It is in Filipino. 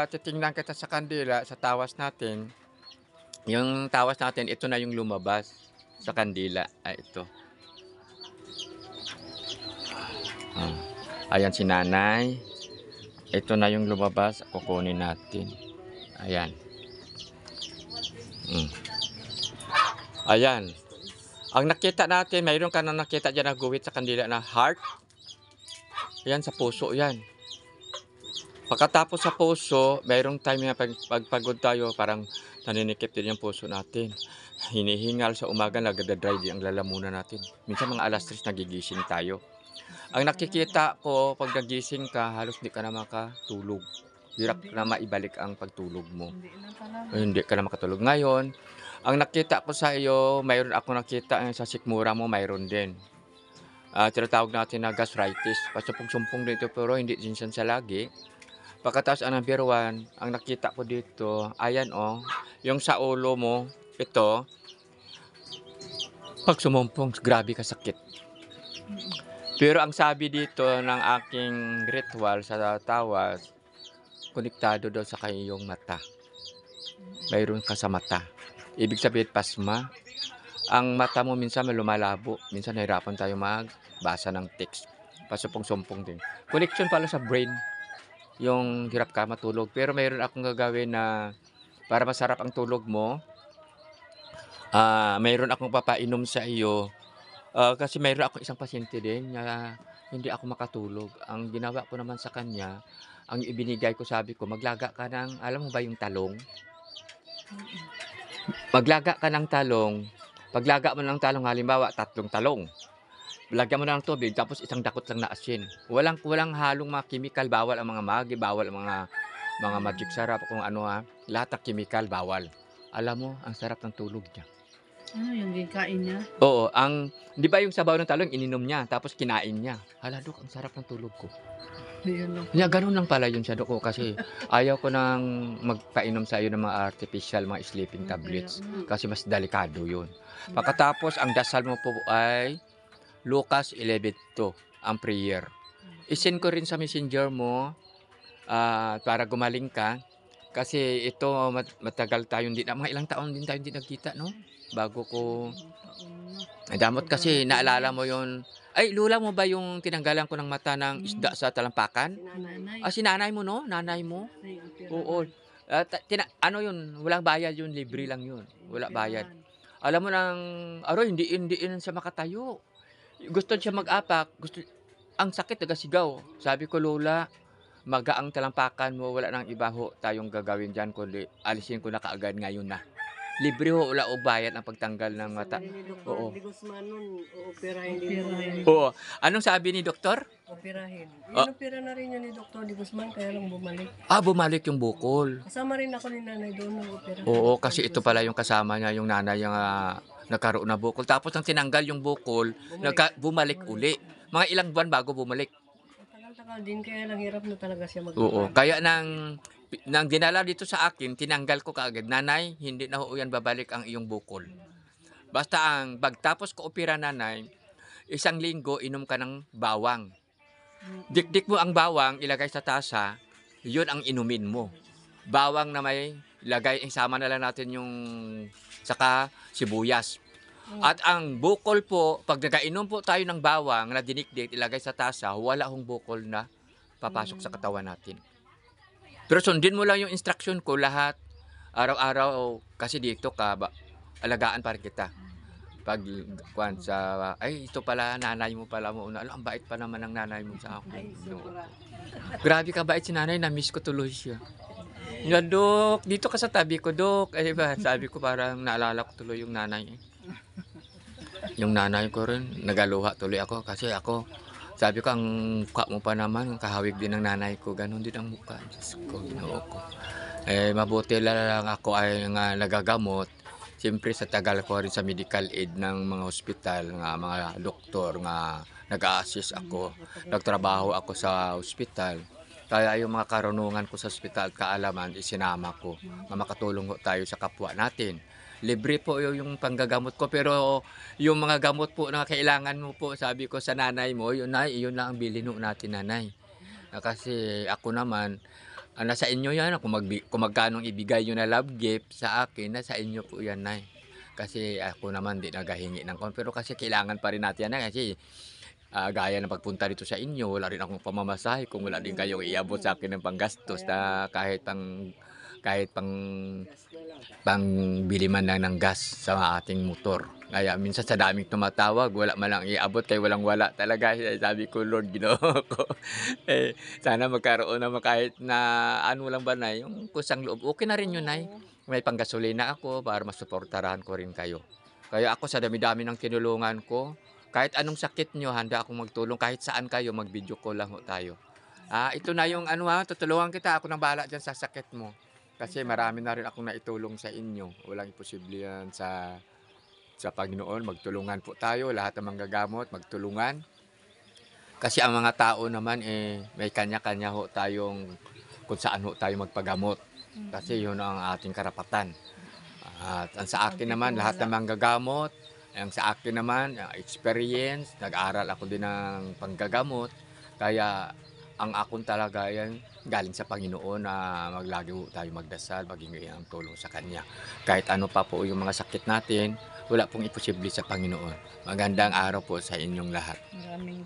Titingnan kita sa kandila, sa tawas natin. Yung tawas natin, ito na yung lumabas sa kandila. Ito. Ah, ayan si nanay. Ito na yung lumabas, kukunin natin. Ayan. Mm. Ayan. Ang nakita natin, mayroon ka na nakita dyan na guhit sa kandila na heart. Ayan, sa puso yan. Pagkatapos sa puso, mayroong time na pagpagod tayo, parang naninikip din yung puso natin. Hinihingal sa umaga, nagdadry din ang lalamunan natin. Minsan mga alas 3 nagigising tayo. Ang nakikita ko, pag nagising ka, halos di ka na makatulog. Hirap na maibalik ang pagtulog mo. Hindi ka na makatulog. Ngayon, ang nakita ko sa iyo, mayroon ako nakita sa sikmura mo, mayroon din. Tinatawag natin na gastritis. Pasumpong-sumpong dito pero hindi din siya sa lagi. Pagkatapos ang number 1, ang nakita ko dito, ayan yung sa ulo mo, ito, pag sumumpong, grabe kasakit. Pero ang sabi dito ng aking ritual sa tawas, konektado daw sa iyong mata. Mayroon ka sa mata. Ibig sabihin, pasma. Ang mata mo minsan may lumalabo. Minsan nahirapan tayo magbasa ng text. Pasumpong-sumpong din. Connection pala sa brain. Yung hirap ka matulog. Pero mayroon akong gagawin na para masarap ang tulog mo. Mayroon akong papainom sa iyo. Kasi mayroon akong isang pasyente din na hindi ako makatulog. Ang ginawa ko naman sa kanya, ang ibinigay ko, sabi ko, maglaga ka ng, alam mo ba yung talong? Maglaga ka ng talong. Paglaga mo ng talong, halimbawa, 3 talong. Lagyan mo na ng tubig, tapos isang dakot lang na asin. Walang halong mga chemical, bawal ang mga magi, bawal ang mga magic sarap, kung ano lahat ng chemical, bawal. Alam mo, ang sarap ng tulog niya. Ano yung gikain niya? Oo, di ba yung sabaw ng talong, ininom niya, tapos kinain niya. Hala, Dok, ang sarap ng tulog ko. Yun lang. Ganun lang pala yun siya, Dok, kasi ayaw ko nang magpainom sa iyo ng mga artificial, mga sleeping tablets. Kasi mas delikado yun. Pagkatapos, ang dasal mo po ay Lucas 11:2, ang prayer. I-send ko rin sa messenger mo para gumaling ka. Kasi ito, matagal tayong mga ilang taon din tayo hindi nagkita, no? Bago ko damot kasi naalala mo yon. Ay, lula mo ba yung tinanggalan ko ng mata ng isda sa talampakan? Nanay. Si nanay mo, no? Nanay mo? Oo. Ano yun, walang bayad yun, libre lang yun. Wala bayad. Alam mo nang, hindi yun siya makatayo. Gusto siya mag-apak, ang sakit, nagasigaw. Sabi ko, Lola, magaang talampakan mo, wala nang iba ho tayong gagawin dyan, kundi alisin ko na kaagad ngayon na. Libre ho, wala o bayad ang pagtanggal ng mata. Oo. Oo. Anong sabi ni doktor? Operahin. Inopera na rin yun ni Dr. Di Guzman, kaya lang bumalik. Bumalik yung bukol. Kasama rin ako ni nanay doon ng opera. Oo, kasi ito pala yung kasama niya, yung nanay yung nagkaroon na bukol. Tapos nang tinanggal yung bukol, bumalik uli. Mga ilang buwan bago bumalik. Tagal-tagal din, kaya lang hirap na talaga siya Oo, kaya nang dinala dito sa akin, tinanggal ko kaagad, nanay, hindi na ho yan babalik ang iyong bukol. Basta pagtapos ko opera, nanay, 1 linggo, inom ka ng bawang. Dikdik mo ang bawang, ilagay sa tasa, yun ang inumin mo. Bawang na may isama na lang natin yung saka sibuyas. At ang bukol po, pag nagainom po tayo ng bawang na dinikdik, ilagay sa tasa, wala hong bukol na papasok sa katawan natin. Pero sundin mo lang yung instruction ko lahat. Araw-araw, kasi dito alagaan pa rin kita. Pag ito pala, nanay mo pala mo. Ang bait pa naman ng nanay mo sa ako. Grabe ka bait si nanay, na-miss ko tuloy siya. Yan, Dok, dito ka sa tabi ko, Dok. Sabi ko, parang naalala ko tuloy yung nanay. Yung nanay ko rin, nagaluha tuloy ako. Kasi ako, sabi ko, ang mukha mo pa naman, kahawig din ng nanay ko. Ganon din ang mukha. Diyos ko, Ginoo ko. Mabuti lang ako ay nagagamot. Siyempre sa tagal ko rin sa medical aid ng mga hospital, mga doktor nga nag-a-assist ako. Nagtrabaho ako sa hospital. Kaya yung mga karunungan ko sa hospital at kaalaman, isinama ko na makatulong tayo sa kapwa natin. Libre po yung panggagamot ko, pero yung mga gamot po na kailangan mo po, sabi ko sa nanay mo, yun lang ang bilhin natin, nanay. Kasi ako naman, nasa inyo 'yan kung magkano ibigay niyo na love gift sa akin, nasa inyo po 'yan, Nay. Kasi ako naman 'di naghahingi ng pero kasi kailangan pa rin natin 'yan, Nay, kasi, gaya ng pagpunta dito sa inyo, wala rin akong pamamasahe kung wala din kayong iabot sa akin ng panggastos na kahit pangbili man lang ng gas sa ating motor. Kaya minsan sa daming tumatawag wala man lang iabot kaya walang-wala talaga. Sabi ko, "Lord, Ginoo ko, eh, sana magkaroon naman kahit na ano lang ba, Nay, yung kusang loob." Okey na rin yun, Nay. May panggasolina ako para masuportahan ko rin kayo. Kaya ako sa dami-dami ng tinulungan ko, kahit anong sakit niyo handa akong magtulong, kahit saan kayo mag-video call lang ho tayo. Ito na yung ano, tutulungan kita, ako ng bahala diyan sa sakit mo. Kasi marami na rin akong naitulong sa inyo, walang imposible yan sa Panginoon. Magtulungan po tayo, lahat ng manggagamot magtulungan. Kasi ang mga tao naman, may kanya-kanya ho tayong kung saan ho tayo magpagamot. Kasi yun ang ating karapatan. At ang sa akin naman, lahat ng manggagamot, ang sa akin naman, experience, nag-aral ako din ng panggagamot. Kaya ang akon talaga yan, galing sa Panginoon na lagi ho tayo magdasal, maghingi ng tulong sa Kanya. Kahit ano pa po yung mga sakit natin, wala pong imposible sa Panginoon. Magandang araw po sa inyong lahat. Maraming